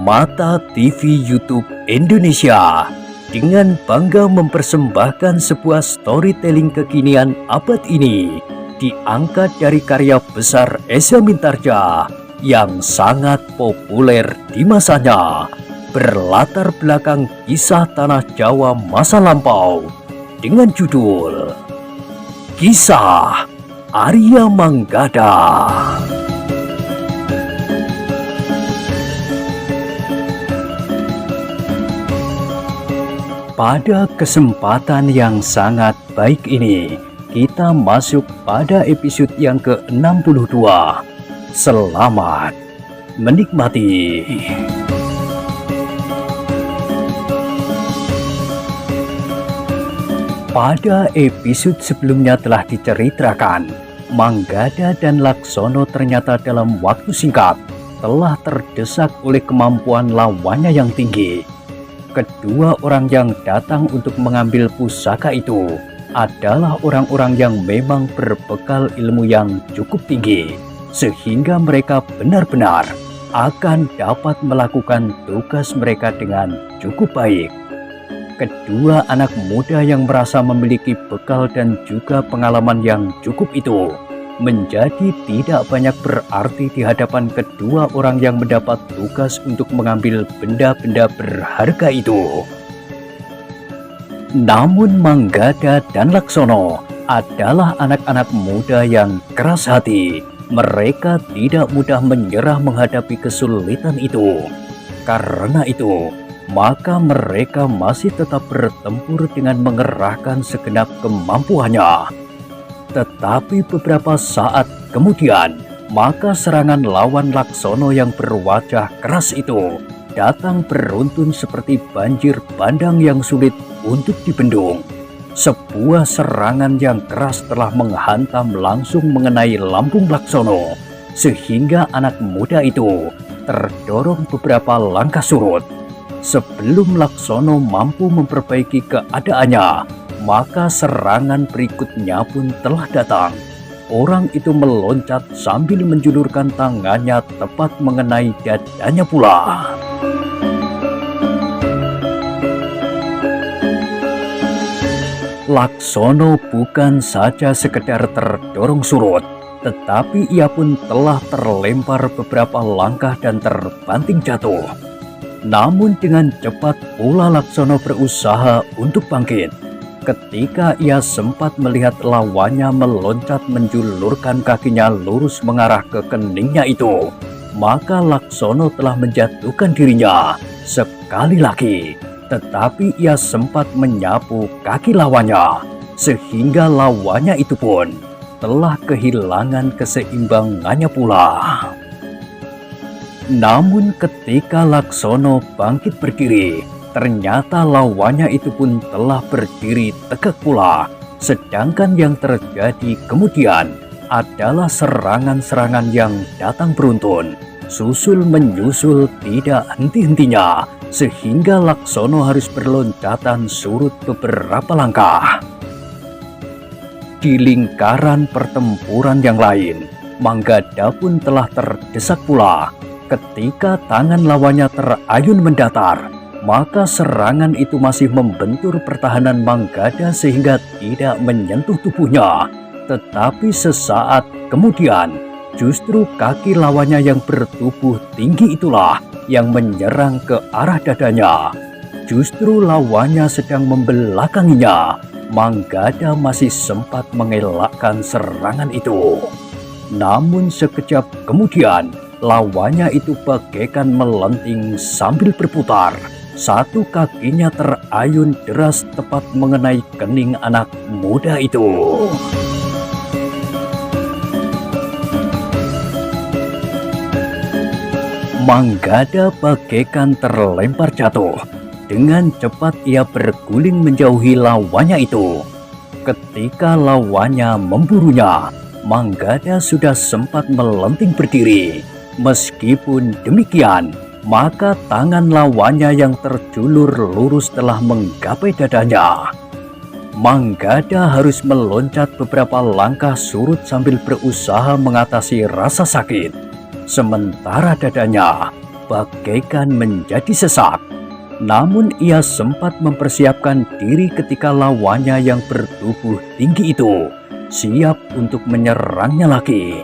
Permata TV YouTube Indonesia dengan bangga mempersembahkan sebuah storytelling kekinian abad ini diangkat dari karya besar Esa Mintarja yang sangat populer di masanya, berlatar belakang kisah tanah Jawa masa lampau dengan judul Kisah Arya Manggada. Pada kesempatan yang sangat baik ini, kita masuk pada episode yang ke-62. Selamat menikmati. Pada episode sebelumnya telah diceritakan, Manggada dan Laksono ternyata dalam waktu singkat telah terdesak oleh kemampuan lawannya yang tinggi. Kedua orang yang datang untuk mengambil pusaka itu adalah orang-orang yang memang berbekal ilmu yang cukup tinggi, sehingga mereka benar-benar akan dapat melakukan tugas mereka dengan cukup baik. Kedua anak muda yang merasa memiliki bekal dan juga pengalaman yang cukup itu menjadi tidak banyak berarti di hadapan kedua orang yang mendapat tugas untuk mengambil benda-benda berharga itu. Namun Manggada dan Laksono adalah anak-anak muda yang keras hati. Mereka tidak mudah menyerah menghadapi kesulitan itu. Karena itu, maka mereka masih tetap bertempur dengan mengerahkan segenap kemampuannya. Tetapi beberapa saat kemudian, maka serangan lawan Laksono yang berwajah keras itu datang beruntun seperti banjir bandang yang sulit untuk dibendung. Sebuah serangan yang keras telah menghantam langsung mengenai lambung Laksono, sehingga anak muda itu terdorong beberapa langkah surut. Sebelum Laksono mampu memperbaiki keadaannya, maka serangan berikutnya pun telah datang. Orang itu meloncat sambil menjulurkan tangannya tepat mengenai dadanya pula. Laksono bukan saja sekedar terdorong surut, tetapi ia pun telah terlempar beberapa langkah dan terbanting jatuh. Namun dengan cepat pula Laksono berusaha untuk bangkit. Ketika ia sempat melihat lawannya meloncat menjulurkan kakinya lurus mengarah ke keningnya itu, maka Laksono telah menjatuhkan dirinya sekali lagi. Tetapi ia sempat menyapu kaki lawannya, sehingga lawannya itu pun telah kehilangan keseimbangannya pula. Namun ketika Laksono bangkit berdiri, ternyata lawannya itu pun telah berdiri tegak pula. Sedangkan yang terjadi kemudian adalah serangan-serangan yang datang beruntun, susul menyusul tidak henti-hentinya, sehingga Laksono harus berloncatan surut beberapa langkah. Di lingkaran pertempuran yang lain, Manggada pun telah terdesak pula. Ketika tangan lawannya terayun mendatar, maka serangan itu masih membentur pertahanan Manggada sehingga tidak menyentuh tubuhnya. Tetapi sesaat kemudian, justru kaki lawannya yang bertubuh tinggi itulah yang menyerang ke arah dadanya. Justru lawannya sedang membelakanginya. Manggada masih sempat mengelakkan serangan itu. Namun sekejap kemudian, lawannya itu bagaikan melenting sambil berputar. Satu kakinya terayun deras tepat mengenai kening anak muda itu. Manggada bagaikan terlempar jatuh. Dengan cepat ia berguling menjauhi lawannya itu. Ketika lawannya memburunya, Manggada sudah sempat melenting berdiri. Meskipun demikian, maka tangan lawannya yang terjulur lurus telah menggapai dadanya. Manggada harus meloncat beberapa langkah surut sambil berusaha mengatasi rasa sakit. Sementara dadanya bagaikan menjadi sesak. Namun ia sempat mempersiapkan diri ketika lawannya yang bertubuh tinggi itu siap untuk menyerangnya lagi.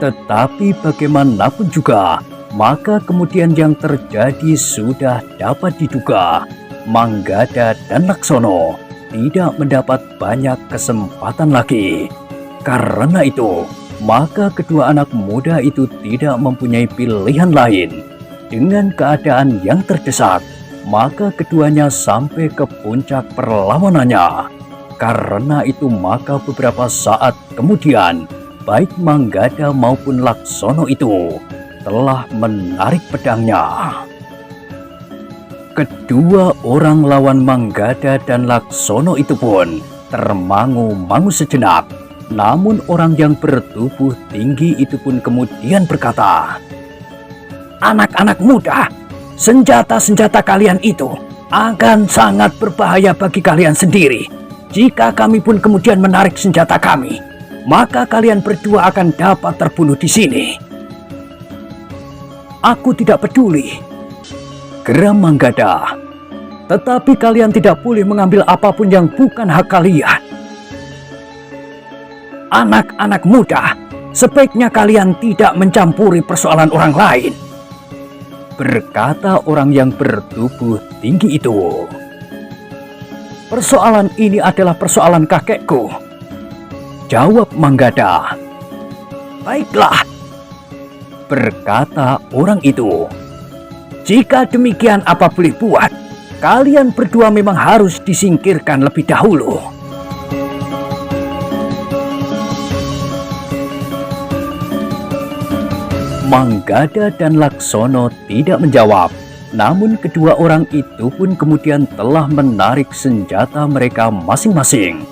Tetapi bagaimanapun juga, maka kemudian yang terjadi sudah dapat diduga. Manggada dan Laksono tidak mendapat banyak kesempatan lagi. Karena itu, maka kedua anak muda itu tidak mempunyai pilihan lain. Dengan keadaan yang terdesak, maka keduanya sampai ke puncak perlawanannya. Karena itu maka beberapa saat kemudian, baik Manggada maupun Laksono itu telah menarik pedangnya. Kedua orang lawan Manggada dan Laksono itu pun termangu-mangu sejenak. Namun orang yang bertubuh tinggi itu pun kemudian berkata, "Anak-anak muda, senjata-senjata kalian itu akan sangat berbahaya bagi kalian sendiri. Jika kami pun kemudian menarik senjata kami, maka kalian berdua akan dapat terbunuh di sini." "Aku tidak peduli," geram Manggada. "Tetapi kalian tidak boleh mengambil apapun yang bukan hak kalian. Anak-anak muda, sebaiknya kalian tidak mencampuri persoalan orang lain," berkata orang yang bertubuh tinggi itu. "Persoalan ini adalah persoalan kakekku," jawab Manggada. "Baiklah," berkata orang itu. "Jika demikian apa boleh buat, kalian berdua memang harus disingkirkan lebih dahulu." Manggada dan Laksono tidak menjawab. Namun kedua orang itu pun kemudian telah menarik senjata mereka masing-masing.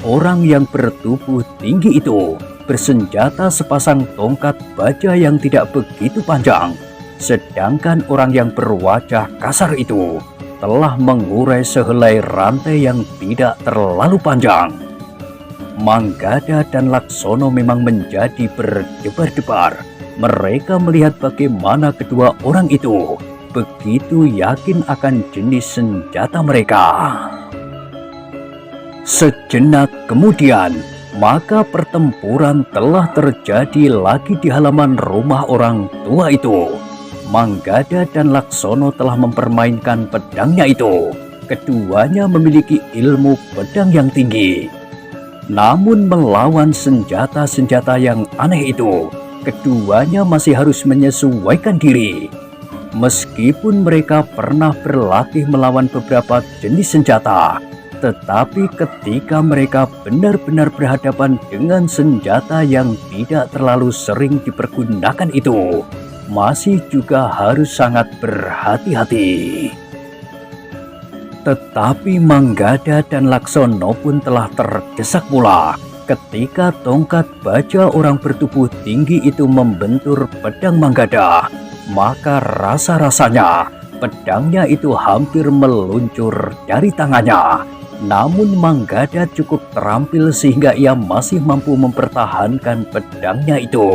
Orang yang bertubuh tinggi itu bersenjata sepasang tongkat baja yang tidak begitu panjang. Sedangkan orang yang berwajah kasar itu telah mengurai sehelai rantai yang tidak terlalu panjang. Manggada dan Laksono memang menjadi berdebar-debar. Mereka melihat bagaimana kedua orang itu begitu yakin akan jenis senjata mereka. Sejenak kemudian, maka pertempuran telah terjadi lagi di halaman rumah orang tua itu. Manggada dan Laksono telah mempermainkan pedangnya itu. Keduanya memiliki ilmu pedang yang tinggi. Namun melawan senjata-senjata yang aneh itu, keduanya masih harus menyesuaikan diri. Meskipun mereka pernah berlatih melawan beberapa jenis senjata, tetapi ketika mereka benar-benar berhadapan dengan senjata yang tidak terlalu sering dipergunakan itu, masih juga harus sangat berhati-hati. Tetapi Manggada dan Laksono pun telah terdesak pula ketika tongkat baja orang bertubuh tinggi itu membentur pedang Manggada. Maka rasa-rasanya pedangnya itu hampir meluncur dari tangannya. Namun Manggada cukup terampil sehingga ia masih mampu mempertahankan pedangnya itu.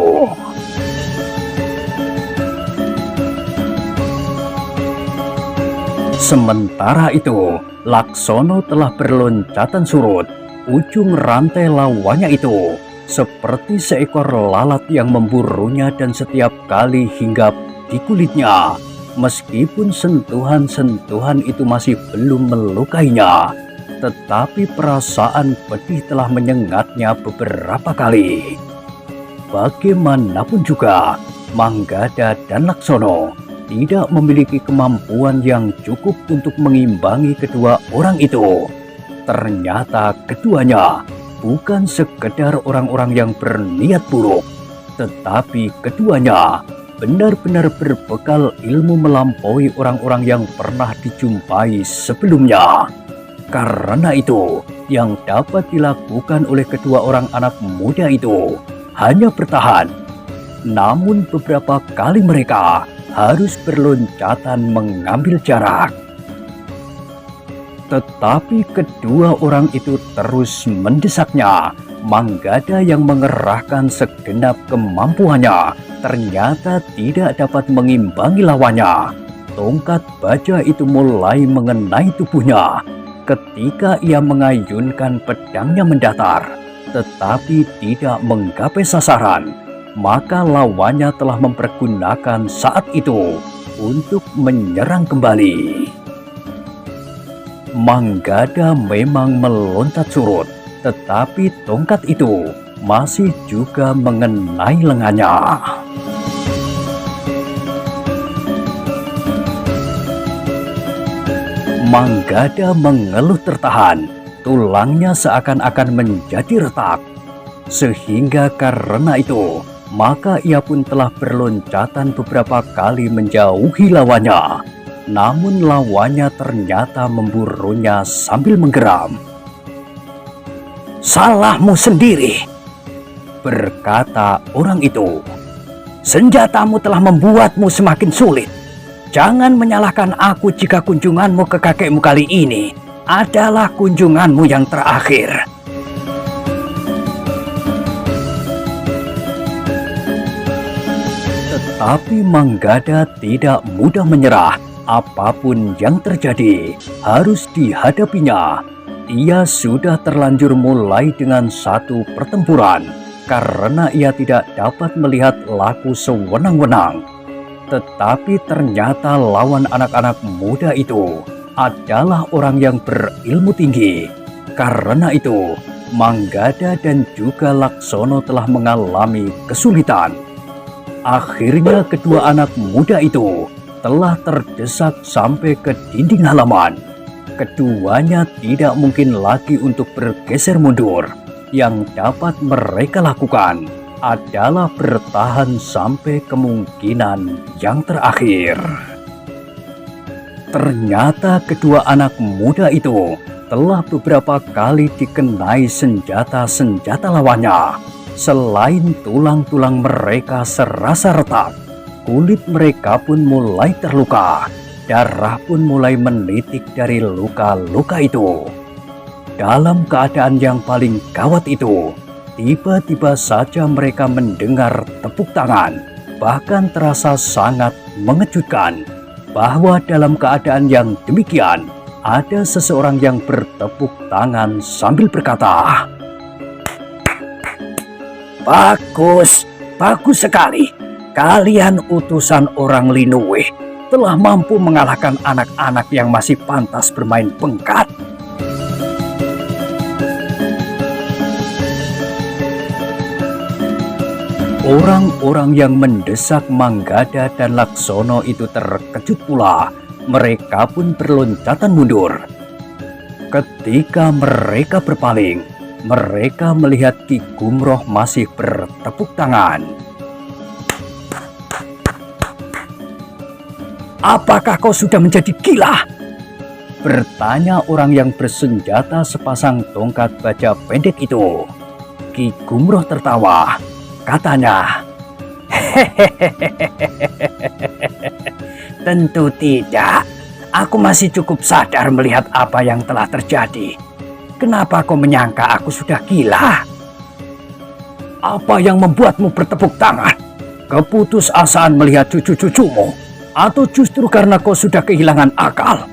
Sementara itu, Laksono telah berloncatan surut. Ujung rantai lawannya itu seperti seekor lalat yang memburunya dan setiap kali hinggap di kulitnya. Meskipun sentuhan-sentuhan itu masih belum melukainya, tetapi perasaan pedih telah menyengatnya beberapa kali. Bagaimanapun juga, Manggada dan Laksono tidak memiliki kemampuan yang cukup untuk mengimbangi kedua orang itu. Ternyata keduanya bukan sekedar orang-orang yang berniat buruk, tetapi keduanya benar-benar berbekal ilmu melampaui orang-orang yang pernah dijumpai sebelumnya. Karena itu, yang dapat dilakukan oleh kedua orang anak muda itu hanya bertahan. Namun beberapa kali mereka harus berloncatan mengambil jarak. Tetapi kedua orang itu terus mendesaknya. Manggada yang mengerahkan segenap kemampuannya ternyata tidak dapat mengimbangi lawannya. Tongkat baja itu mulai mengenai tubuhnya ketika ia mengayunkan pedangnya mendatar, tetapi tidak menggapai sasaran. Maka lawannya telah mempergunakan saat itu untuk menyerang kembali. Manggada memang meloncat surut, tetapi tongkat itu masih juga mengenai lengannya. Manggada mengeluh tertahan, tulangnya seakan-akan menjadi retak. Sehingga karena itu, maka ia pun telah berloncatan beberapa kali menjauhi lawannya. Namun lawannya ternyata memburunya sambil menggeram. "Salahmu sendiri," berkata orang itu. "Senjatamu telah membuatmu semakin sulit. Jangan menyalahkan aku jika kunjunganmu ke kakekmu kali ini adalah kunjunganmu yang terakhir." Tetapi Manggada tidak mudah menyerah. Apapun yang terjadi harus dihadapinya. Ia sudah terlanjur mulai dengan satu pertempuran karena ia tidak dapat melihat laku sewenang-wenang. Tetapi ternyata lawan anak-anak muda itu adalah orang yang berilmu tinggi. Karena itu, Manggada dan juga Laksono telah mengalami kesulitan. Akhirnya kedua anak muda itu telah terdesak sampai ke dinding halaman. Keduanya tidak mungkin lagi untuk bergeser mundur. Yang dapat mereka lakukan adalah bertahan sampai kemungkinan yang terakhir. Ternyata kedua anak muda itu telah beberapa kali dikenai senjata-senjata lawannya. Selain tulang-tulang mereka serasa retak, kulit mereka pun mulai terluka. Darah pun mulai menitik dari luka-luka itu. Dalam keadaan yang paling gawat itu, tiba-tiba saja mereka mendengar tepuk tangan. Bahkan terasa sangat mengejutkan bahwa dalam keadaan yang demikian, ada seseorang yang bertepuk tangan sambil berkata, "Bagus, bagus sekali. Kalian utusan orang Linowe telah mampu mengalahkan anak-anak yang masih pantas bermain pengkat." Orang-orang yang mendesak Manggada dan Laksono itu terkejut pula. Mereka pun berloncatan mundur. Ketika mereka berpaling, mereka melihat Ki Gumroh masih bertepuk tangan. "Apakah kau sudah menjadi gila?" bertanya orang yang bersenjata sepasang tongkat baja pendek itu. Ki Gumroh tertawa. Katanya, "Tentu tidak. Aku masih cukup sadar melihat apa yang telah terjadi. Kenapa kau menyangka aku sudah gila?" "Apa yang membuatmu bertepuk tangan? Keputusasaan melihat cucu-cucumu? Atau justru karena kau sudah kehilangan akal?"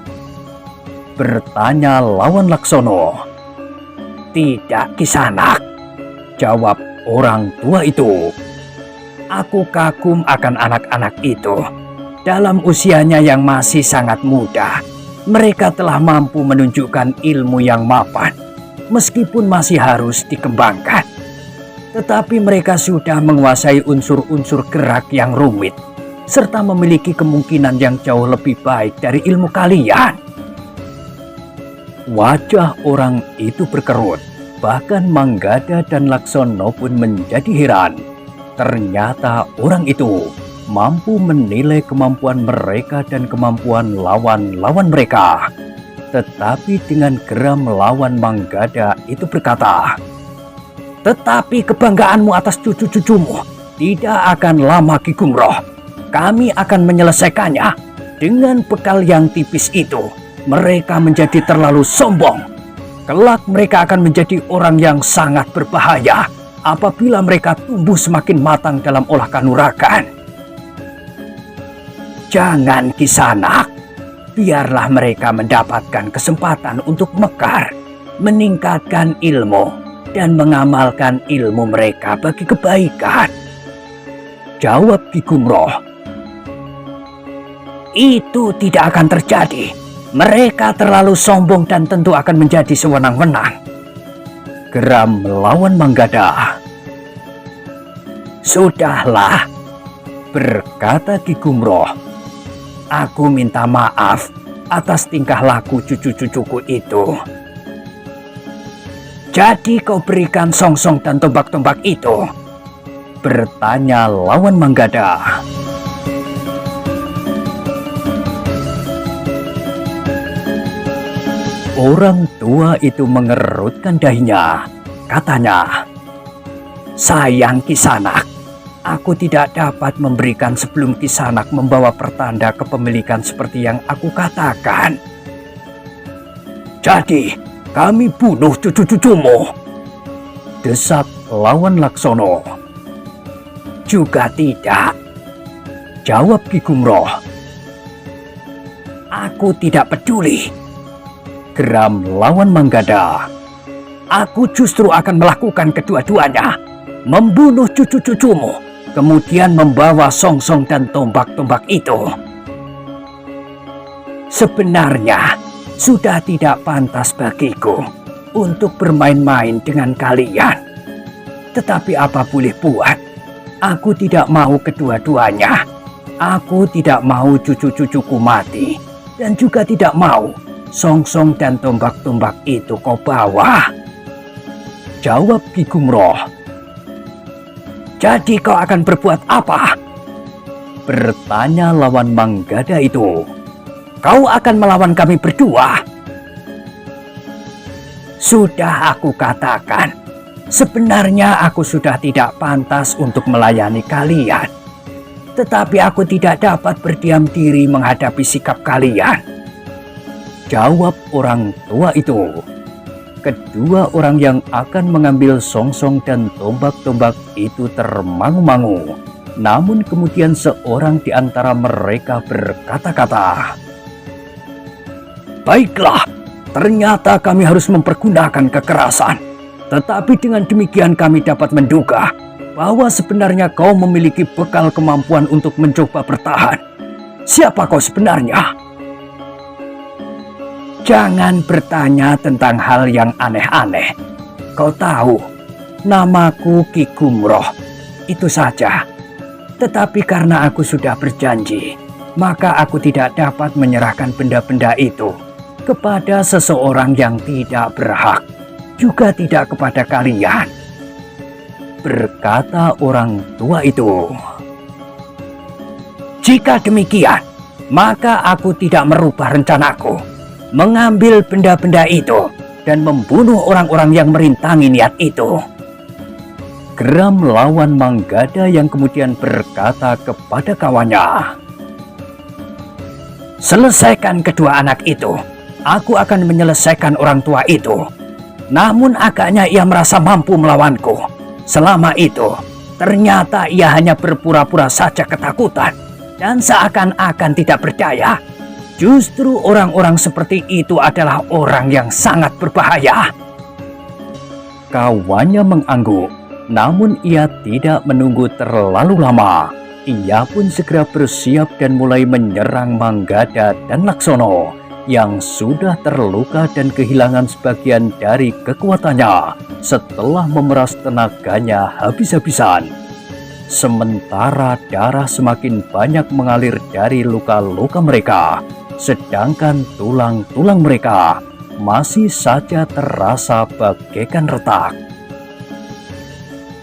bertanya lawan Laksono. "Tidak, Kisanak," jawab orang tua itu. "Aku kagum akan anak-anak itu. Dalam usianya yang masih sangat muda, mereka telah mampu menunjukkan ilmu yang mapan, meskipun masih harus dikembangkan. Tetapi mereka sudah menguasai unsur-unsur gerak yang rumit, serta memiliki kemungkinan yang jauh lebih baik dari ilmu kalian." Wajah orang itu berkerut. Bahkan Manggada dan Laksono pun menjadi heran. Ternyata orang itu mampu menilai kemampuan mereka dan kemampuan lawan-lawan mereka. Tetapi dengan geram lawan Manggada itu berkata, "Tetapi kebanggaanmu atas cucu-cucumu tidak akan lama, Ki Gumroh. Kami akan menyelesaikannya. Dengan bekal yang tipis itu, mereka menjadi terlalu sombong. Kelak mereka akan menjadi orang yang sangat berbahaya apabila mereka tumbuh semakin matang dalam olah kanuragan. Jangan Kisanak, biarlah mereka mendapatkan kesempatan untuk mekar, meningkatkan ilmu, dan mengamalkan ilmu mereka bagi kebaikan. Jawab Ki Gumroh. Itu tidak akan terjadi. Mereka terlalu sombong dan tentu akan menjadi sewenang-wenang. Geram melawan Manggada. Sudahlah, berkata Ki Gumroh. Aku minta maaf atas tingkah laku cucu-cucuku itu. Jadi kau berikan songsong dan tombak-tombak itu? Bertanya lawan Manggada. Orang tua itu mengerutkan dahinya. Katanya, sayang Kisanak, aku tidak dapat memberikan sebelum Kisanak membawa pertanda kepemilikan seperti yang aku katakan. Jadi, kami bunuh cucu-cucumu? Desak lawan Laksono. Juga tidak, jawab Ki Gumroh. Aku tidak peduli. Geram lawan Manggada. Aku justru akan melakukan kedua-duanya. Membunuh cucu-cucumu, kemudian membawa songsong dan tombak-tombak itu. Sebenarnya, sudah tidak pantas bagiku untuk bermain-main dengan kalian. Tetapi apa boleh buat, aku tidak mau kedua-duanya. Aku tidak mau cucu-cucuku mati, dan juga tidak mau songsong dan tombak-tombak itu kau bawa. Jawab Ki Gumroh. Jadi kau akan berbuat apa? Bertanya lawan Manggada itu. Kau akan melawan kami berdua? Sudah aku katakan, sebenarnya aku sudah tidak pantas untuk melayani kalian. Tetapi aku tidak dapat berdiam diri menghadapi sikap kalian. Jawab orang tua itu. Kedua orang yang akan mengambil songsong dan tombak-tombak itu termangu-mangu. Namun kemudian seorang di antara mereka berkata-kata, baiklah, ternyata kami harus mempergunakan kekerasan. Tetapi dengan demikian kami dapat menduga bahwa sebenarnya kau memiliki bekal kemampuan untuk mencoba bertahan. Siapa kau sebenarnya? Jangan bertanya tentang hal yang aneh-aneh. Kau tahu, namaku Ki Gumroh, itu saja. Tetapi karena aku sudah berjanji, maka aku tidak dapat menyerahkan benda-benda itu kepada seseorang yang tidak berhak, juga tidak kepada kalian. Berkata orang tua itu. Jika demikian, maka aku tidak merubah rencanaku. Mengambil benda-benda itu dan membunuh orang-orang yang merintangi niat itu. Geram lawan Manggada yang kemudian berkata kepada kawannya, selesaikan kedua anak itu. Aku akan menyelesaikan orang tua itu. Namun agaknya ia merasa mampu melawanku. Selama itu, ternyata ia hanya berpura-pura saja ketakutan dan seakan-akan tidak berdaya. Justru orang-orang seperti itu adalah orang yang sangat berbahaya. Kawannya mengangguk, namun ia tidak menunggu terlalu lama. Ia pun segera bersiap dan mulai menyerang Manggada dan Laksono yang sudah terluka dan kehilangan sebagian dari kekuatannya setelah memeras tenaganya habis-habisan. Sementara darah semakin banyak mengalir dari luka-luka mereka, sedangkan tulang-tulang mereka masih saja terasa bagaikan retak.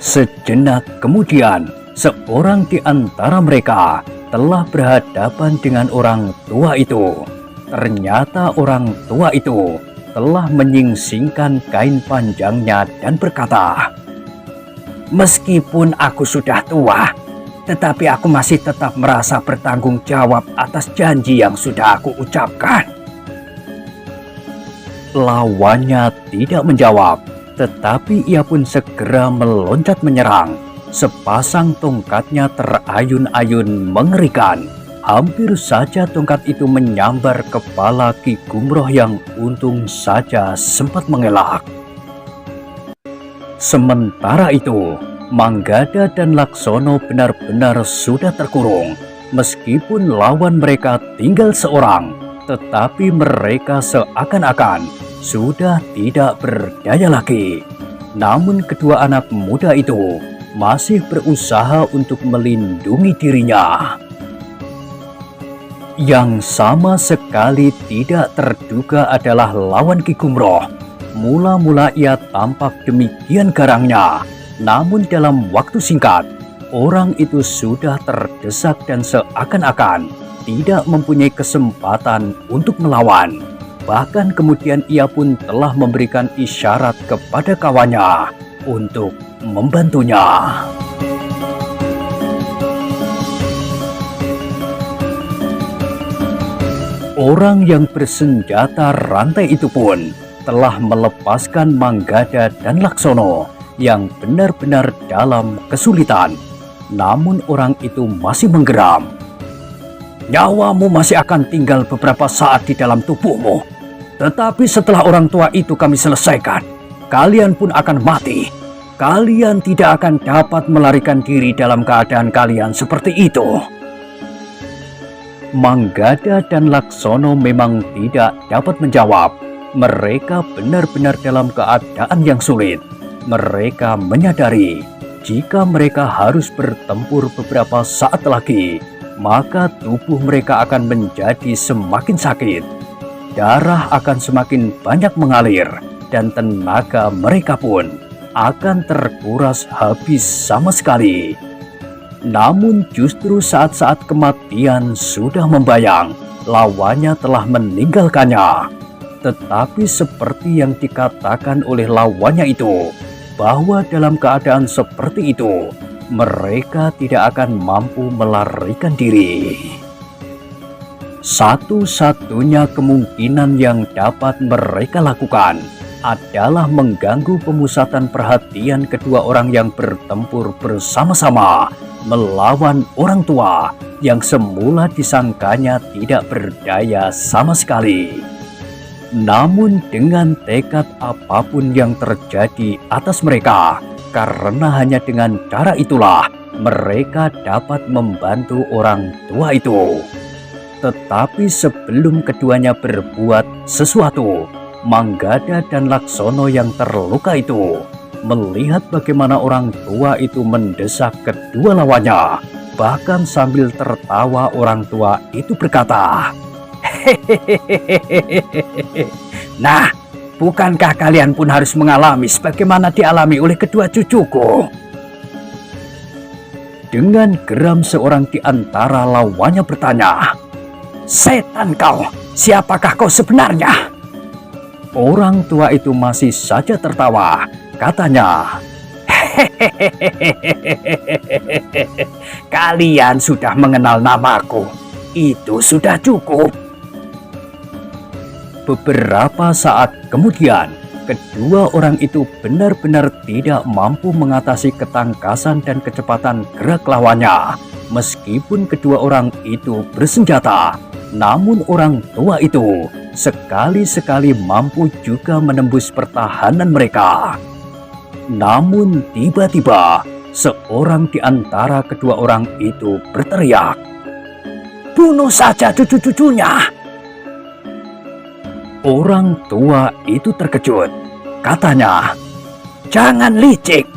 Sejenak kemudian, seorang di antara mereka telah berhadapan dengan orang tua itu. Ternyata orang tua itu telah menyingsingkan kain panjangnya dan berkata, meskipun aku sudah tua, tetapi aku masih tetap merasa bertanggung jawab atas janji yang sudah aku ucapkan. Lawannya tidak menjawab, tetapi ia pun segera meloncat menyerang. Sepasang tongkatnya terayun-ayun mengerikan. Hampir saja tongkat itu menyambar kepala Ki Gumroh yang untung saja sempat mengelak. Sementara itu, Manggada dan Laksono benar-benar sudah terkurung. Meskipun lawan mereka tinggal seorang, tetapi mereka seakan-akan sudah tidak berdaya lagi. Namun kedua anak muda itu masih berusaha untuk melindungi dirinya. Yang sama sekali tidak terduga adalah lawan Ki Gumroh. Mula-mula ia tampak demikian garangnya, namun dalam waktu singkat, orang itu sudah terdesak dan seakan-akan tidak mempunyai kesempatan untuk melawan. Bahkan kemudian ia pun telah memberikan isyarat kepada kawannya untuk membantunya. Orang yang bersenjata rantai itu pun telah melepaskan Manggada dan Laksono yang benar-benar dalam kesulitan. Namun orang itu masih menggeram. Nyawamu masih akan tinggal beberapa saat di dalam tubuhmu. Tetapi setelah orang tua itu kami selesaikan, kalian pun akan mati. Kalian tidak akan dapat melarikan diri dalam keadaan kalian seperti itu. Manggada dan Laksono memang tidak dapat menjawab. Mereka benar-benar dalam keadaan yang sulit. Mereka menyadari jika mereka harus bertempur beberapa saat lagi, maka tubuh mereka akan menjadi semakin sakit. Darah akan semakin banyak mengalir dan tenaga mereka pun akan terkuras habis sama sekali. Namun justru saat-saat kematian sudah membayang, lawannya telah meninggalkannya. Tetapi seperti yang dikatakan oleh lawannya itu, bahwa dalam keadaan seperti itu, mereka tidak akan mampu melarikan diri. Satu-satunya kemungkinan yang dapat mereka lakukan adalah mengganggu pemusatan perhatian kedua orang yang bertempur bersama-sama melawan orang tua yang semula disangkanya tidak berdaya sama sekali. Namun dengan tekad apapun yang terjadi atas mereka, karena hanya dengan cara itulah mereka dapat membantu orang tua itu. Tetapi sebelum keduanya berbuat sesuatu, Manggada dan Laksono yang terluka itu melihat bagaimana orang tua itu mendesak kedua lawannya. Bahkan sambil tertawa orang tua itu berkata, "Nah, bukankah kalian pun harus mengalami sebagaimana dialami oleh kedua cucuku?" Dengan geram seorang di antara lawannya bertanya, "Setan kau, siapakah kau sebenarnya?" Orang tua itu masih saja tertawa. Katanya, "Kalian sudah mengenal namaku. Itu sudah cukup." Beberapa saat kemudian, kedua orang itu benar-benar tidak mampu mengatasi ketangkasan dan kecepatan gerak lawannya. Meskipun kedua orang itu bersenjata, namun orang tua itu sekali-sekali mampu juga menembus pertahanan mereka. Namun tiba-tiba seorang di antara kedua orang itu berteriak, "Bunuh saja cucu-cucunya!" Orang tua itu terkejut. Katanya, "Jangan licik."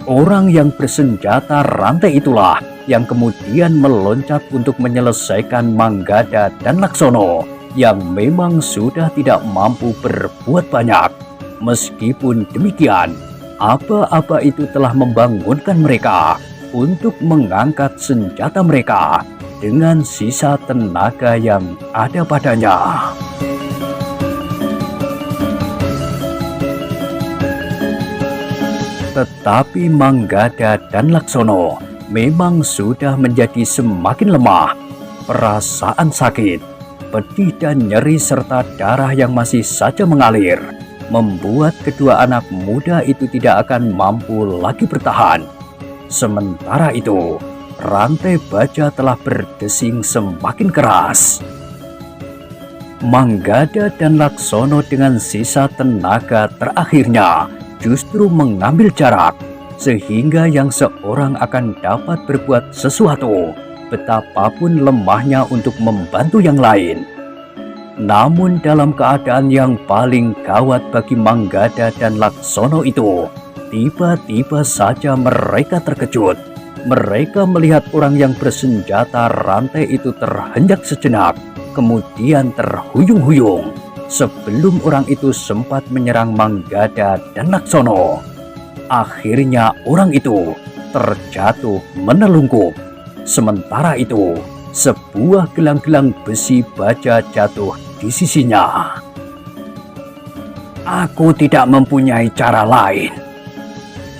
Orang yang bersenjata rantai itulah yang kemudian meloncat untuk menyelesaikan Manggada dan Laksono yang memang sudah tidak mampu berbuat banyak. Meskipun demikian, apa-apa itu telah membangunkan mereka untuk mengangkat senjata mereka dengan sisa tenaga yang ada padanya. Tetapi Manggada dan Laksono memang sudah menjadi semakin lemah. Perasaan sakit, pedih dan nyeri serta darah yang masih saja mengalir membuat kedua anak muda itu tidak akan mampu lagi bertahan. Sementara itu, rantai baja telah berdesing semakin keras. Manggada dan Laksono dengan sisa tenaga terakhirnya justru mengambil jarak, sehingga yang seorang akan dapat berbuat sesuatu, betapapun lemahnya untuk membantu yang lain. Namun dalam keadaan yang paling gawat bagi Manggada dan Laksono itu, tiba-tiba saja mereka terkejut. Mereka melihat orang yang bersenjata rantai itu terhenyak sejenak, kemudian terhuyung-huyung, sebelum orang itu sempat menyerang Manggada dan Laksono. Akhirnya orang itu terjatuh menelungkup. Sementara itu, sebuah gelang-gelang besi baja jatuh di sisinya. "Aku tidak mempunyai cara lain."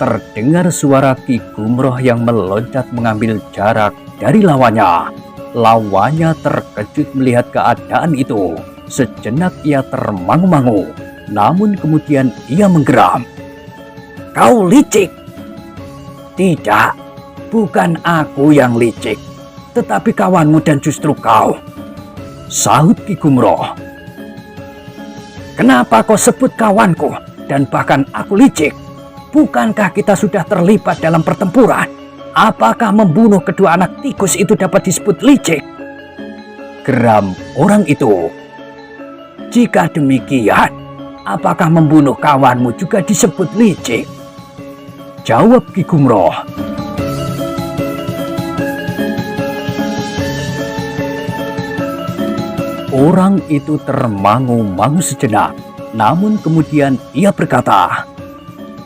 Terdengar suara Ki Gumroh yang meloncat mengambil jarak dari lawannya. Lawannya terkejut melihat keadaan itu. Sejenak ia termangu-mangu, namun kemudian ia menggeram. "Kau licik!" "Tidak, bukan aku yang licik, tetapi kawanmu dan justru kau," sahut Ki Gumroh. "Kenapa kau sebut kawanku dan bahkan aku licik? Bukankah kita sudah terlibat dalam pertempuran? Apakah membunuh kedua anak tikus itu dapat disebut licik?" Geram orang itu. "Jika demikian, apakah membunuh kawanmu juga disebut licik?" jawab Ki Gumroh. Orang itu termangu-mangu sejenak, namun kemudian ia berkata,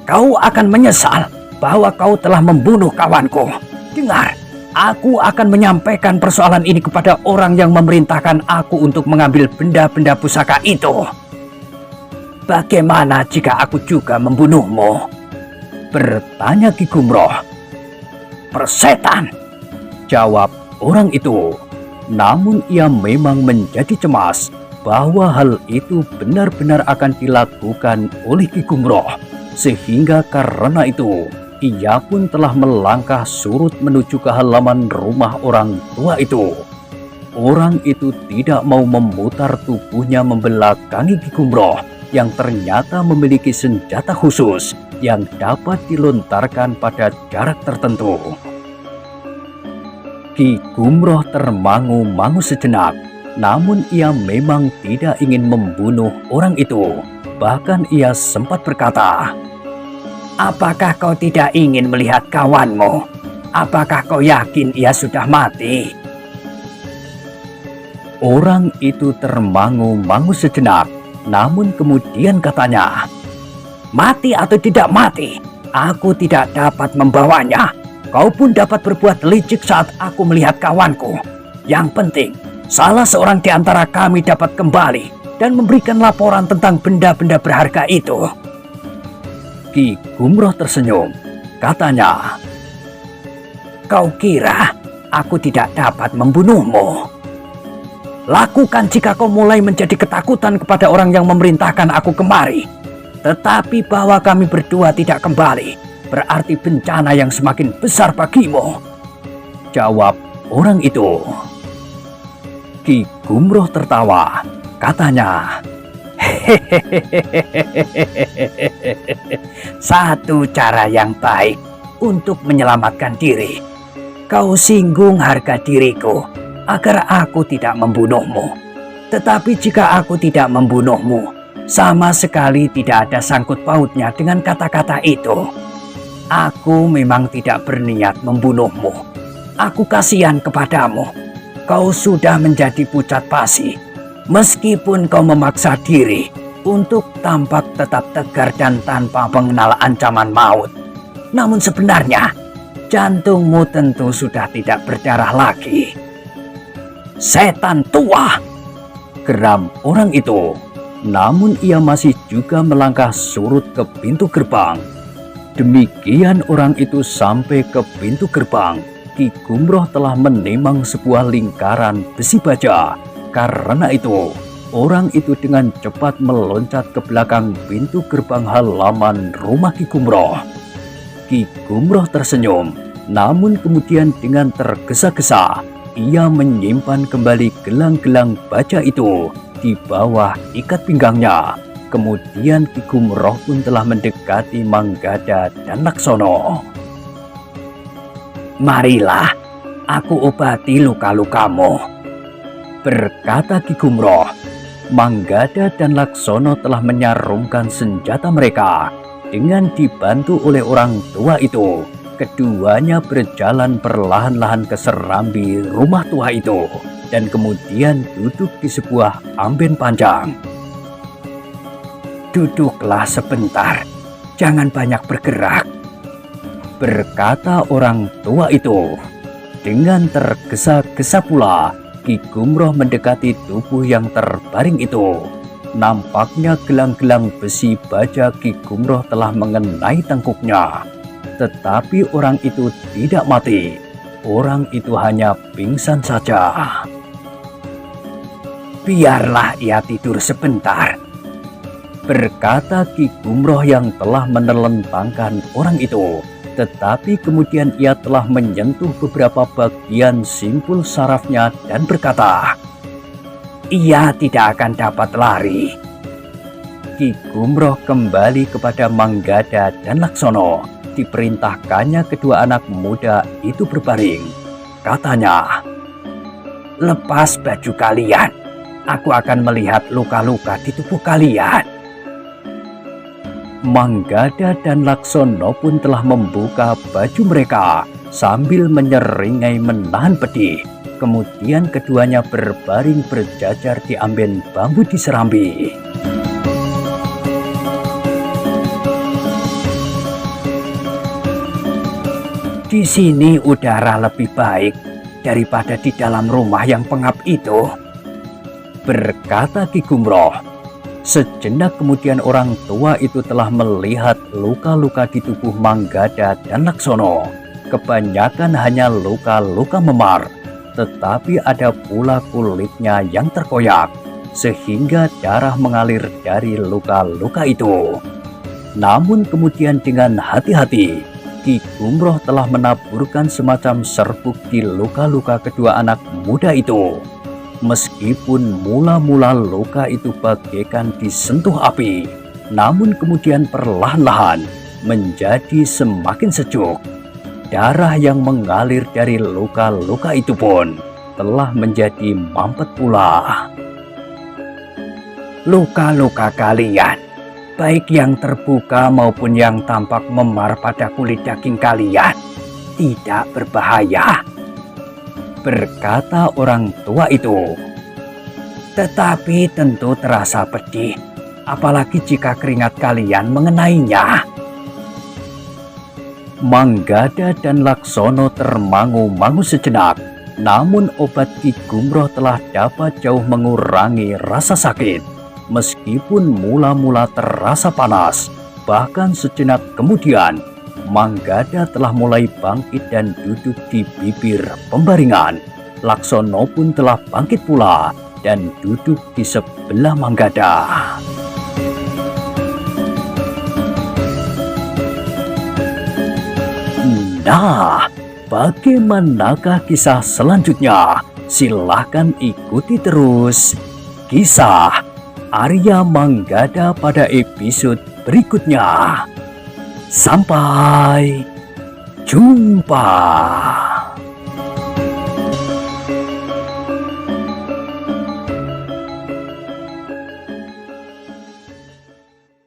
"Kau akan menyesal bahwa kau telah membunuh kawanku. Dengar, aku akan menyampaikan persoalan ini kepada orang yang memerintahkan aku untuk mengambil benda-benda pusaka itu." "Bagaimana jika aku juga membunuhmu?" bertanya Ki Gumroh. "Persetan," jawab orang itu. Namun ia memang menjadi cemas bahwa hal itu benar-benar akan dilakukan oleh Ki Gumroh. Sehingga karena itu, ia pun telah melangkah surut menuju ke halaman rumah orang tua itu. Orang itu tidak mau memutar tubuhnya membelakangi Ki Gumroh yang ternyata memiliki senjata khusus yang dapat dilontarkan pada jarak tertentu. Ki Gumroh termangu-mangu sejenak, namun ia memang tidak ingin membunuh orang itu. Bahkan ia sempat berkata, "Apakah kau tidak ingin melihat kawanmu? Apakah kau yakin ia sudah mati?" Orang itu termangu-mangu sejenak, namun kemudian katanya, "Mati atau tidak mati, aku tidak dapat membawanya. Kau pun dapat berbuat licik saat aku melihat kawanku. Yang penting, salah seorang di antara kami dapat kembali dan memberikan laporan tentang benda-benda berharga itu." Ki Gumroh tersenyum. Katanya, "Kau kira aku tidak dapat membunuhmu? Lakukan jika kau mulai menjadi ketakutan kepada orang yang memerintahkan aku kemari. Tetapi bahwa kami berdua tidak kembali berarti bencana yang semakin besar bagimu," jawab orang itu. Ki Gumroh tertawa. Katanya, "Satu cara yang baik untuk menyelamatkan diri. Kau singgung harga diriku agar aku tidak membunuhmu. Tetapi jika aku tidak membunuhmu, sama sekali tidak ada sangkut pautnya dengan kata-kata itu. Aku memang tidak berniat membunuhmu. Aku kasihan kepadamu. Kau sudah menjadi pucat pasi. Meskipun kau memaksa diri untuk tampak tetap tegar dan tanpa mengenal ancaman maut. Namun sebenarnya, jantungmu tentu sudah tidak berdarah lagi." "Setan tua!" geram orang itu. Namun ia masih juga melangkah surut ke pintu gerbang. Demikian orang itu sampai ke pintu gerbang. Ki Gumroh telah menimang sebuah lingkaran besi baja Karena itu, orang itu dengan cepat meloncat ke belakang pintu gerbang halaman rumah Ki Gumroh. Ki Gumroh tersenyum, namun kemudian dengan tergesa-gesa ia menyimpan kembali gelang-gelang baja itu di bawah ikat pinggangnya. Kemudian Ki Gumroh pun telah mendekati Manggada dan Laksono. "Marilah, aku obati luka-lukamu," berkata Ki Gumroh. Manggada dan Laksono telah menyarungkan senjata mereka. Dengan dibantu oleh orang tua itu, keduanya berjalan perlahan-lahan ke serambi rumah tua itu dan kemudian duduk di sebuah amben panjang. "Duduklah sebentar, jangan banyak bergerak," berkata orang tua itu. Dengan tergesa-gesa pula, Ki Gumroh mendekati tubuh yang terbaring itu. Nampaknya gelang-gelang besi baja Ki Gumroh telah mengenai tengkuknya. Tetapi orang itu tidak mati. Orang itu hanya pingsan saja. "Biarlah ia tidur sebentar," berkata Ki Gumroh yang telah menelentangkan orang itu. Tetapi kemudian ia telah menyentuh beberapa bagian simpul sarafnya dan berkata, "Ia tidak akan dapat lari." Ki Gumroh kembali kepada Manggada dan Laksono. Diperintahkannya kedua anak muda itu berbaring. Katanya, "Lepas baju kalian, aku akan melihat luka-luka di tubuh kalian." Manggada dan Laksono pun telah membuka baju mereka sambil menyeringai menahan pedih. Kemudian keduanya berbaring berjajar di amben bambu di serambi. "Di sini udara lebih baik daripada di dalam rumah yang pengap itu," berkata Ki Gumroh. Sejenak kemudian orang tua itu telah melihat luka-luka di tubuh Manggada dan Laksono. Kebanyakan hanya luka-luka memar, tetapi ada pula kulitnya yang terkoyak, sehingga darah mengalir dari luka-luka itu. Namun kemudian dengan hati-hati, Ki Gumroh telah menaburkan semacam serbuk di luka-luka kedua anak muda itu. Meskipun mula-mula luka itu bagaikan disentuh api, namun kemudian perlahan-lahan menjadi semakin sejuk. Darah yang mengalir dari luka-luka itu pun telah menjadi mampet pula. "Luka-luka kalian, baik yang terbuka maupun yang tampak memar pada kulit daging kalian, tidak berbahaya," berkata orang tua itu. "Tetapi tentu terasa pedih, apalagi jika keringat kalian mengenainya." Manggada dan Laksono termangu-mangu sejenak, namun obat Ki Gumroh telah dapat jauh mengurangi rasa sakit. Meskipun mula-mula terasa panas, bahkan sejenak kemudian, Manggada telah mulai bangkit dan duduk di bibir pembaringan. Laksono pun telah bangkit pula dan duduk di sebelah Manggada. Nah, bagaimanakah kisah selanjutnya? Silahkan ikuti terus kisah Arya Manggada pada episode berikutnya. Sampai jumpa.